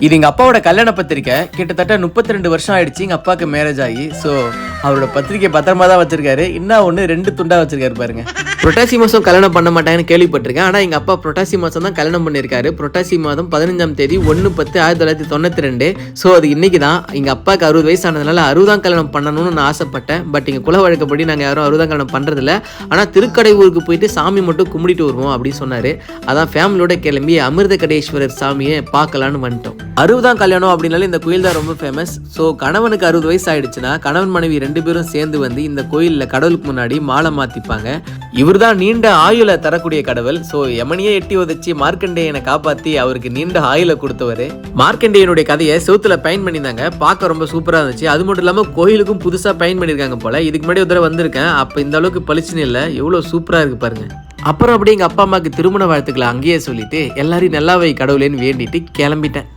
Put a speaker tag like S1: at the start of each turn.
S1: இது எங்க அப்பாவோட கல்யாண பத்திரிக்கை. கிட்டத்தட்ட 32 வருஷம் ஆயிடுச்சு எங்க அப்பாவுக்கு மேரேஜ் ஆகி. ஸோ அவரோட பத்திரிக்கை பத்திரமா தான் வச்சிருக்காரு. இன்னும் ஒன்று 2 துண்டா வச்சிருக்காரு பாருங்க. புரட்டாசி மாதம் கல்யாணம் பண்ண மாட்டாங்கன்னு கேள்விப்பட்டிருக்கேன். ஆனால் எங்கள் அப்பா புரட்டாசி மாதம் தான் கல்யாணம் பண்ணியிருக்காரு. புரட்டாசி மாதம் 15ஆம் தேதி 1/10/1992. ஸோ அது இன்னைக்கு தான். எங்கள் அப்பாவுக்கு 60 வயசு ஆனதுனால 60ஆம் கல்யாணம் பண்ணணும்னு நான் ஆசைப்பட்டேன். பட் எங்கள் குல வழக்கப்படி நாங்கள் யாரும் 60ஆம் கல்யாணம் பண்ணுறதில்ல. ஆனால் திருக்கடை ஊருக்கு போயிட்டு சாமி மட்டும் கும்பிட்டு வருவோம் அப்படின்னு சொன்னார். அதான் ஃபேமிலியோட கிளம்பி அமிர்த கடேஸ்வரர் சாமியை பார்க்கலான்னு வந்துட்டோம். 60ஆம் கல்யாணம் அப்படின்னாலே இந்த கோயில் தான் ரொம்ப ஃபேமஸ். ஸோ கணவனுக்கு 60 வயசு ஆயிடுச்சுன்னா கணவன் மனைவி 2 பேரும் சேர்ந்து வந்து இந்த கோயிலில் கடவுளுக்கு முன்னாடி மாலை மாற்றிப்பாங்க. இவர் தான் நீண்ட ஆயுளை தரக்கூடிய கடவுள். ஸோ யமனியே எட்டி உதச்சி மார்க்கண்டேயனை காப்பாற்றி அவருக்கு நீண்ட ஆயுளை கொடுத்தவர். மார்க்கண்டேயனுடைய கதையை செவுத்துல பெயிண்ட் பண்ணியிருந்தாங்க. பார்க்க ரொம்ப சூப்பராக இருந்துச்சு. அது மட்டும் இல்லாமல் கோயிலுக்கும் புதுசாக பெயிண்ட் பண்ணியிருக்காங்க போல. இதுக்கு முன்னாடி ஒரு தடவை வந்திருக்கேன். அப்போ இந்த அளவுக்கு பளிச்சுன்னு இல்லை. எவ்வளோ சூப்பராக இருக்கு பாருங்க. அப்புறம் அப்படியே எங்கள் அப்பா அம்மாவுக்கு திருமண வாழ்த்துக்களை அங்கேயே சொல்லிட்டு எல்லாரையும் நல்லா வை கடவுளேன்னு வேண்டிட்டு கிளம்பிட்டேன்.